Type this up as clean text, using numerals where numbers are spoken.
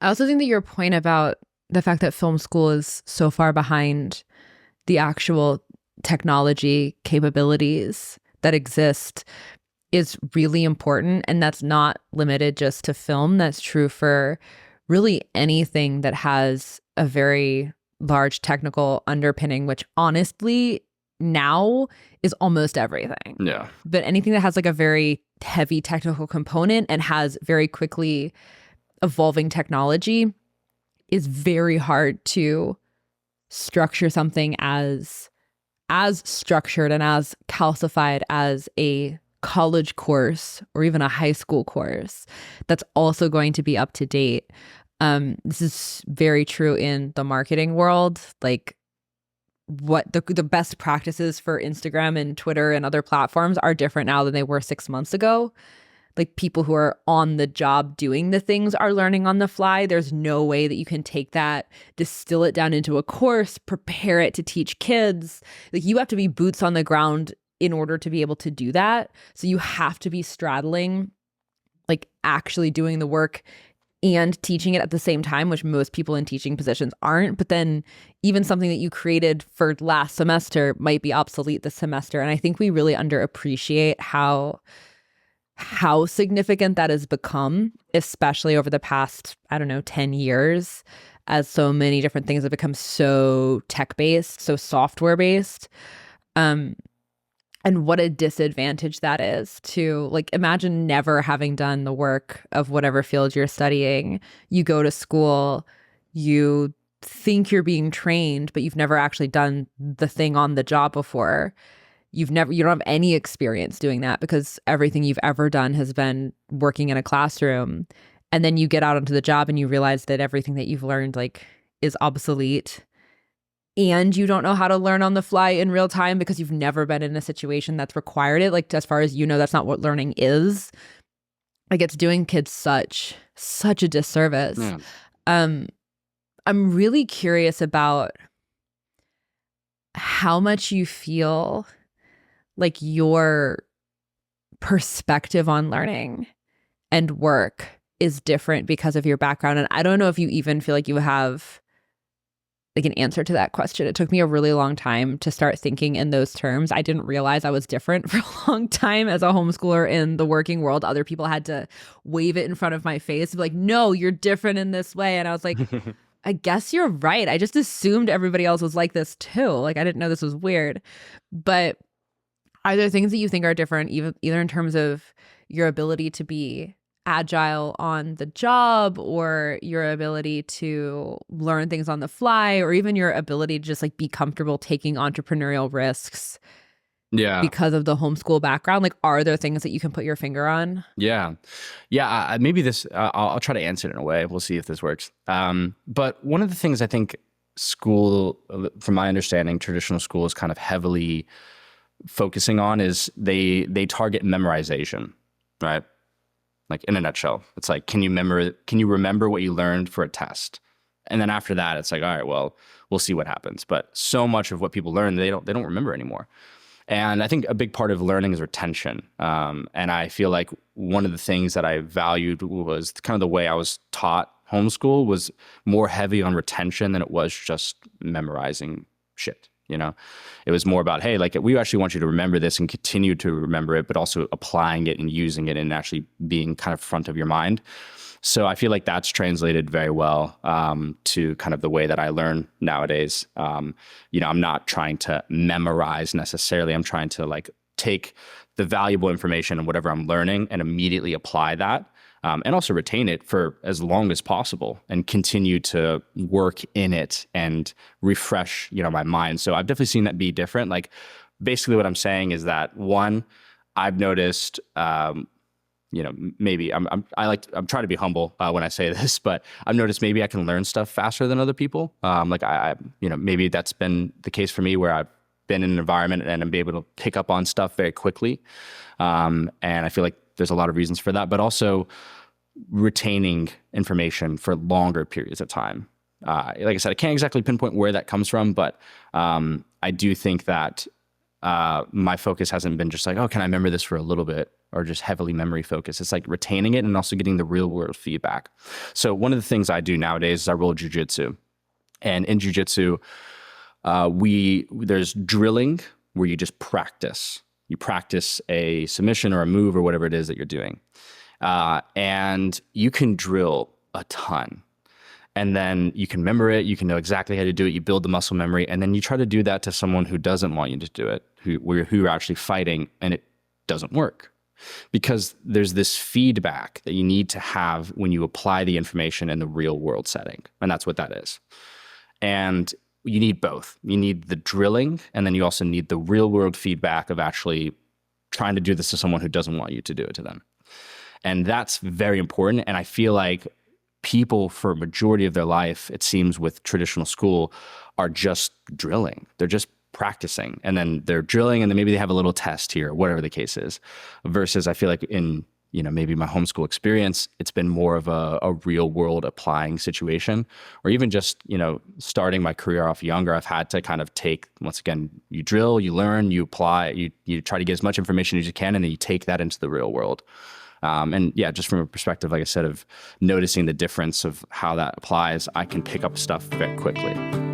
I also think that your point about the fact that film school is so far behind the actual technology capabilities that exist is really important. And that's not limited just to film. That's true for really anything that has a very large technical underpinning, which honestly now is almost everything. Yeah. But anything that has like a very heavy technical component and has very quickly evolving technology is very hard to structure something as structured and as calcified as a college course or even a high school course that's also going to be up to date. This is very true in the marketing world. Like what the best practices for Instagram and Twitter and other platforms are different now than they were 6 months ago. Like people who are on the job doing the things are learning on the fly. There's no way that you can take that, distill it down into a course, prepare it to teach kids. Like you have to be boots on the ground in order to be able to do that. So you have to be straddling, like actually doing the work and teaching it at the same time, which most people in teaching positions aren't. But then even something that you created for last semester might be obsolete this semester. And I think we really underappreciate how significant that has become, especially over the past, 10 years, as so many different things have become so tech-based, so software-based. And what a disadvantage that is to, like, imagine never having done the work of whatever field you're studying. You go to school, you think you're being trained, but you've never actually done the thing on the job before. You don't have any experience doing that because everything you've ever done has been working in a classroom. And then you get out onto the job and you realize that everything that you've learned like is obsolete, and you don't know how to learn on the fly in real time because you've never been in a situation that's required it. Like, as far as you know, that's not what learning is. Like, it's doing kids such a disservice. Yeah. I'm really curious about how much you feel like your perspective on learning and work is different because of your background. And I don't know if you even feel like you have like an answer to that question. It took me a really long time to start thinking in those terms. I didn't realize I was different for a long time as a homeschooler in the working world. Other people had to wave it in front of my face, like, no, you're different in this way. And I was like, I guess you're right. I just assumed everybody else was like this too. Like, I didn't know this was weird. But are there things that you think are different, either in terms of your ability to be agile on the job or your ability to learn things on the fly, or even your ability to just like be comfortable taking entrepreneurial risks because of the homeschool background? Like, are there things that you can put your finger on? Yeah. Maybe this, I'll try to answer it in a way. We'll see if this works. But one of the things I think school, from my understanding, traditional school is kind of heavily focusing on is they target memorization, right? Like, in a nutshell, it's like, can you remember what you learned for a test? And then after that, it's like, all right, well, we'll see what happens. But so much of what people learn, they don't remember anymore. And I think a big part of learning is retention. And I feel like one of the things that I valued was kind of the way I was taught homeschool was more heavy on retention than it was just memorizing shit. You know, it was more about, hey, like, we actually want you to remember this and continue to remember it, but also applying it and using it and actually being kind of front of your mind. So I feel like that's translated very well to kind of the way that I learn nowadays. I'm not trying to memorize necessarily. I'm trying to like take the valuable information and whatever I'm learning and immediately apply that. And also retain it for as long as possible and continue to work in it and refresh, my mind. So I've definitely seen that be different. Like, basically what I'm saying is that, one, I've noticed, maybe I'm trying to be humble when I say this, but I've noticed maybe I can learn stuff faster than other people. Maybe that's been the case for me where I've been in an environment and I'm able to pick up on stuff very quickly. And I feel like there's a lot of reasons for that, but also retaining information for longer periods of time. Like I said, I can't exactly pinpoint where that comes from, but I do think that my focus hasn't been just like, oh, can I remember this for a little bit, or just heavily memory focused. It's like retaining it and also getting the real world feedback. So one of the things I do nowadays is I roll jujitsu. And in jujitsu, there's drilling where you just practice. You practice a submission or a move or whatever it is that you're doing. And you can drill a ton. And then you can remember it. You can know exactly how to do it. You build the muscle memory. And then you try to do that to someone who doesn't want you to do it, who you're actually fighting, and it doesn't work. Because there's this feedback that you need to have when you apply the information in the real world setting. And that's what that is. And you need both. You need the drilling, and then you also need the real world feedback of actually trying to do this to someone who doesn't want you to do it to them. And that's very important. And I feel like people, for a majority of their life, it seems with traditional school, are just drilling. They're just practicing, and then they're drilling, and then maybe they have a little test here, whatever the case is. Versus I feel like in, maybe my homeschool experience, it's been more of a real world applying situation, or even just, starting my career off younger, I've had to kind of take, once again, you drill, you learn, you apply, you try to get as much information as you can, and then you take that into the real world. And yeah, just from a perspective, like I said, of noticing the difference of how that applies, I can pick up stuff very quickly.